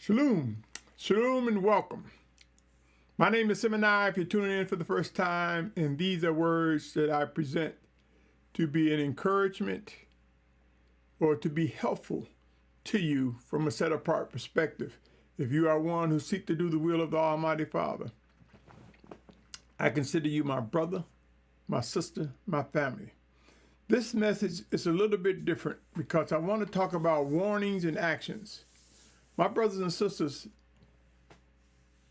Shalom, shalom and welcome. My name is Symmanayah if you're tuning in for the first time, and these are words that I present to be an encouragement or to be helpful to you from a set-apart perspective. If you are one who seeks to do the will of the Almighty Father, I consider you my brother, my sister, my family. This message is a little bit different because I want to talk about warnings and actions. My brothers and sisters,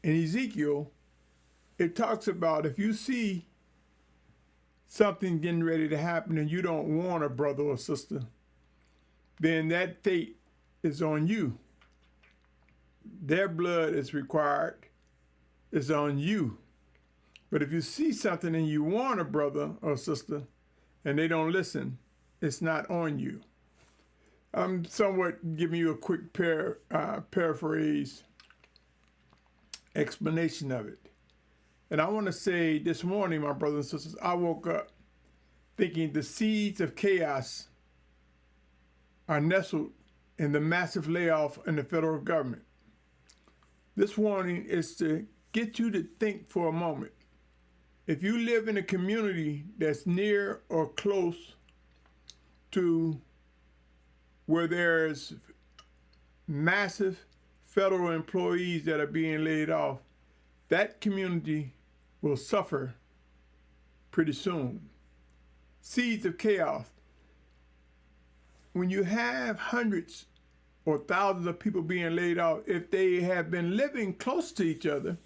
in Ezekiel, it talks about if you see something getting ready to happen and you don't warn a brother or sister, then that fate is on you. Their blood is required, it's on you. But if you see something and you warn a brother or sister and they don't listen, it's not on you. I'm somewhat giving you a quick paraphrase explanation of it. And I want to say this morning, my brothers and sisters, I woke up thinking the seeds of chaos are nestled in the massive layoff in the federal government. This warning is to get you to think for a moment. If you live in a community that's near or close to where there's massive federal employees that are being laid off, that community will suffer pretty soon. Seeds of chaos. When you have hundreds or thousands of people being laid off, if they have been living close to each other,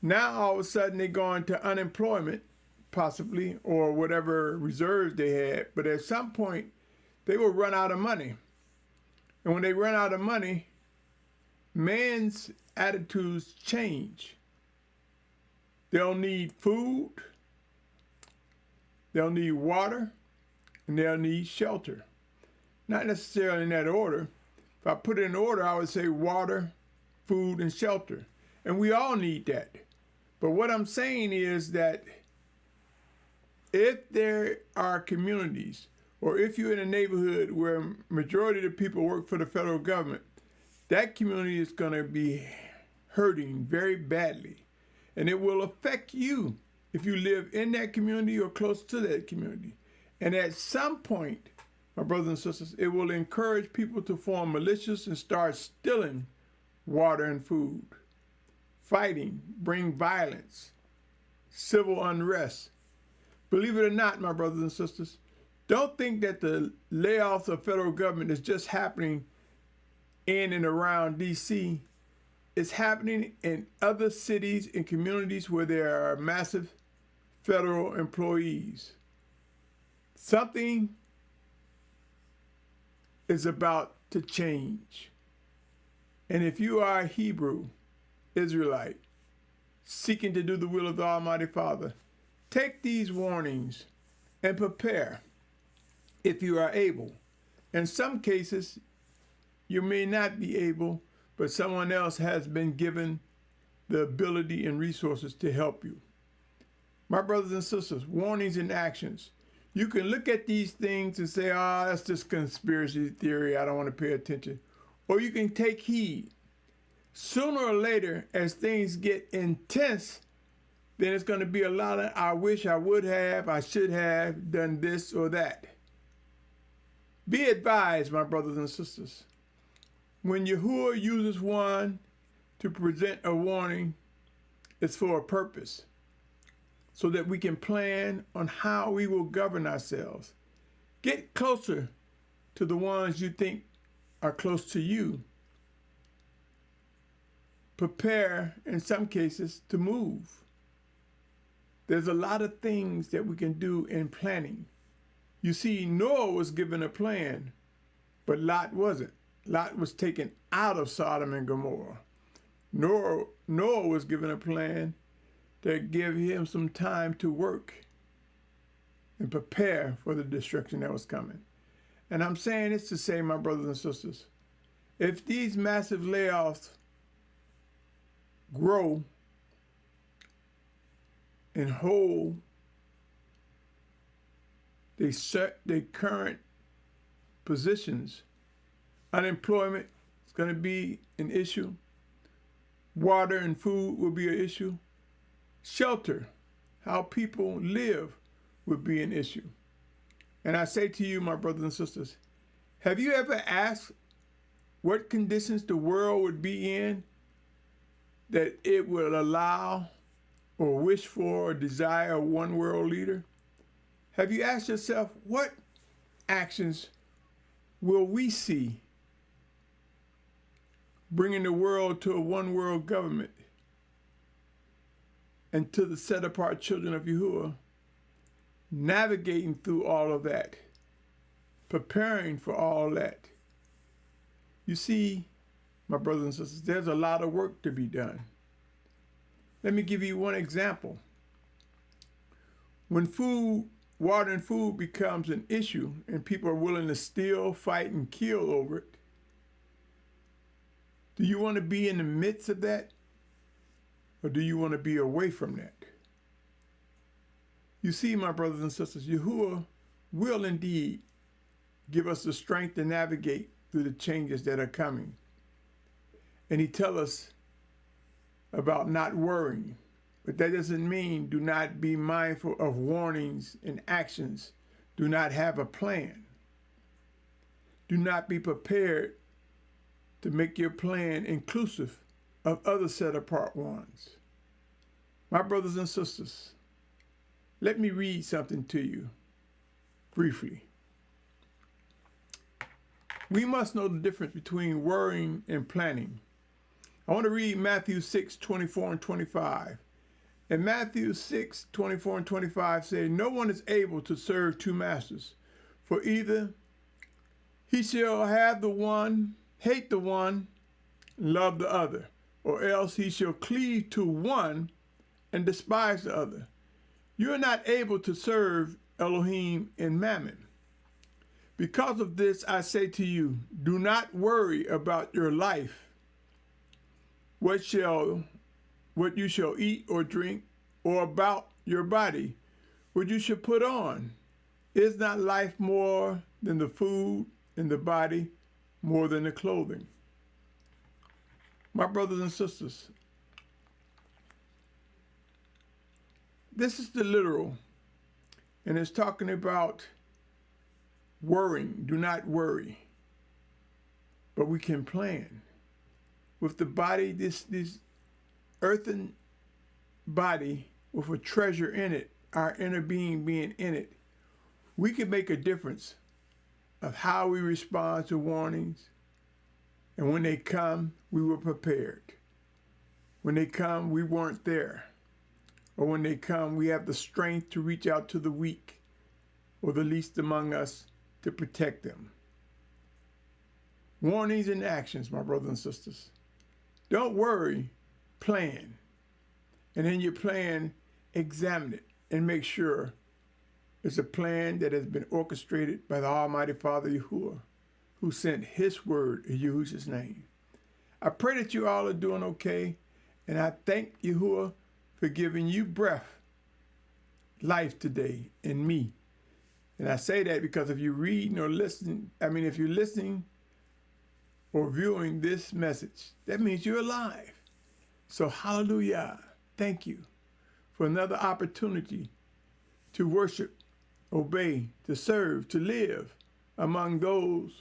now all of a sudden they go into unemployment, possibly, or whatever reserves they had. But at some point, they will run out of money. And when they run out of money, man's attitudes change. They'll need food, they'll need water, and they'll need shelter. Not necessarily in that order. If I put it in order, I would say water, food, and shelter. And we all need that. But what I'm saying is that if there are communities, or if you're in a neighborhood where majority of the people work for the federal government, that community is going to be hurting very badly. And it will affect you if you live in that community or close to that community. And at some point, my brothers and sisters, it will encourage people to form militias and start stealing water and food, fighting, bring violence, civil unrest. Believe it or not, my brothers and sisters, don't think that the layoffs of federal government is just happening in and around D.C. It's happening in other cities and communities where there are massive federal employees. Something is about to change. And if you are a Hebrew Israelite seeking to do the will of the Almighty Father, take these warnings and prepare if you are able. In some cases, you may not be able, but someone else has been given the ability and resources to help you. My brothers and sisters, warnings and actions. You can look at these things and say, that's just conspiracy theory, I don't want to pay attention. Or you can take heed. Sooner or later, as things get intense, then it's going to be a lot of, I wish I would have, I should have done this or that. Be advised, my brothers and sisters. When Yahuah uses one to present a warning, it's for a purpose, so that we can plan on how we will govern ourselves. Get closer to the ones you think are close to you. Prepare, in some cases, to move. There's a lot of things that we can do in planning. You see, Noah was given a plan, but Lot wasn't. Lot was taken out of Sodom and Gomorrah. Noah was given a plan that gave him some time to work and prepare for the destruction that was coming. And I'm saying this to say, my brothers and sisters, if these massive layoffs grow and hold they set their current positions, unemployment is going to be an issue. Water and food will be an issue. Shelter, how people live, would be an issue. And I say to you, my brothers and sisters, have you ever asked what conditions the world would be in that it will allow or wish for or desire a one world leader? Have you asked yourself, what actions will we see bringing the world to a one world government and to the set apart children of Yahuah, navigating through all of that, preparing for all that? You see, my brothers and sisters, there's a lot of work to be done. Let me give you one example. When water and food becomes an issue and people are willing to steal, fight, and kill over it, do you want to be in the midst of that? Or do you want to be away from that? You see, my brothers and sisters, Yahuah will indeed give us the strength to navigate through the changes that are coming. And he tells us about not worrying. But that doesn't mean do not be mindful of warnings and actions. Do not have a plan. Do not be prepared to make your plan inclusive of other set-apart ones. My brothers and sisters, let me read something to you briefly. We must know the difference between worrying and planning. I want to read Matthew 6, 24 and 25. And Matthew 6, 24 and 25 say, no one is able to serve two masters, for either he shall have the one, hate the one, and love the other, or else he shall cleave to one and despise the other. You are not able to serve Elohim and Mammon. Because of this, I say to you, do not worry about your life, what you shall eat or drink, or about your body, what you shall put on. Is not life more than the food, and the body more than the clothing? My brothers and sisters, this is the literal, and it's talking about worrying. Do not worry, but we can plan. With the body, this earthen body with a treasure in it, our inner being in it, we can make a difference of how we respond to warnings. And when they come, we were prepared. When they come, we weren't there. Or when they come, we have the strength to reach out to the weak or the least among us to protect them. Warnings and actions, my brothers and sisters. Don't worry, plan. And in your plan, examine it and make sure it's a plan that has been orchestrated by the Almighty Father Yahuah, who sent his word in Yahusha's name. I pray that you all are doing okay, and I thank Yahuah for giving you breath, life today in me. And I say that because if you're reading or listening, if you're listening or viewing this message, that means you're alive. So hallelujah. Thank you for another opportunity to worship, obey, to serve, to live among those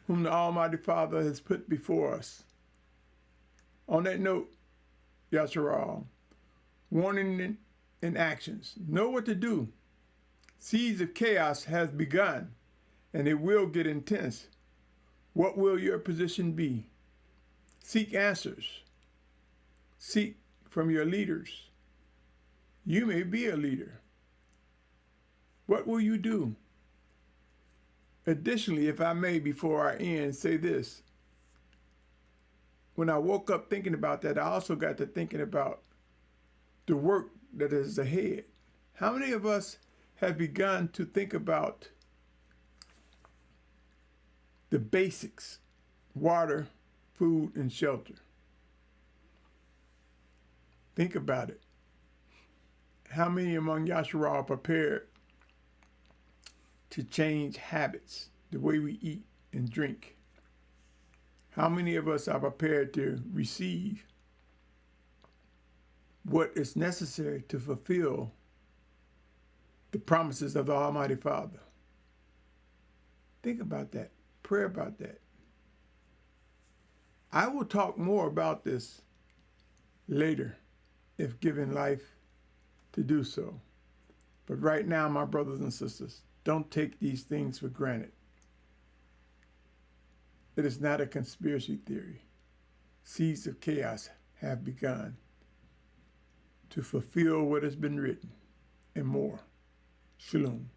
whom the Almighty Father has put before us. On that note, Yasharal, warning and actions. Know what to do. Seeds of chaos has begun, and it will get intense. What will your position be? Seek answers. Seek from your leaders. You may be a leader. What will you do? Additionally, if I may, before I end, say this. When I woke up thinking about that, I also got to thinking about the work that is ahead. How many of us have begun to think about the basics: water, food, and shelter? Think about it. How many among Yahshua are prepared to change habits, the way we eat and drink? How many of us are prepared to receive what is necessary to fulfill the promises of the Almighty Father? Think about that. Pray about that. I will talk more about this later if given life to do so. But right now, my brothers and sisters, don't take these things for granted. It is not a conspiracy theory. Seeds of chaos have begun to fulfill what has been written and more. Shalom.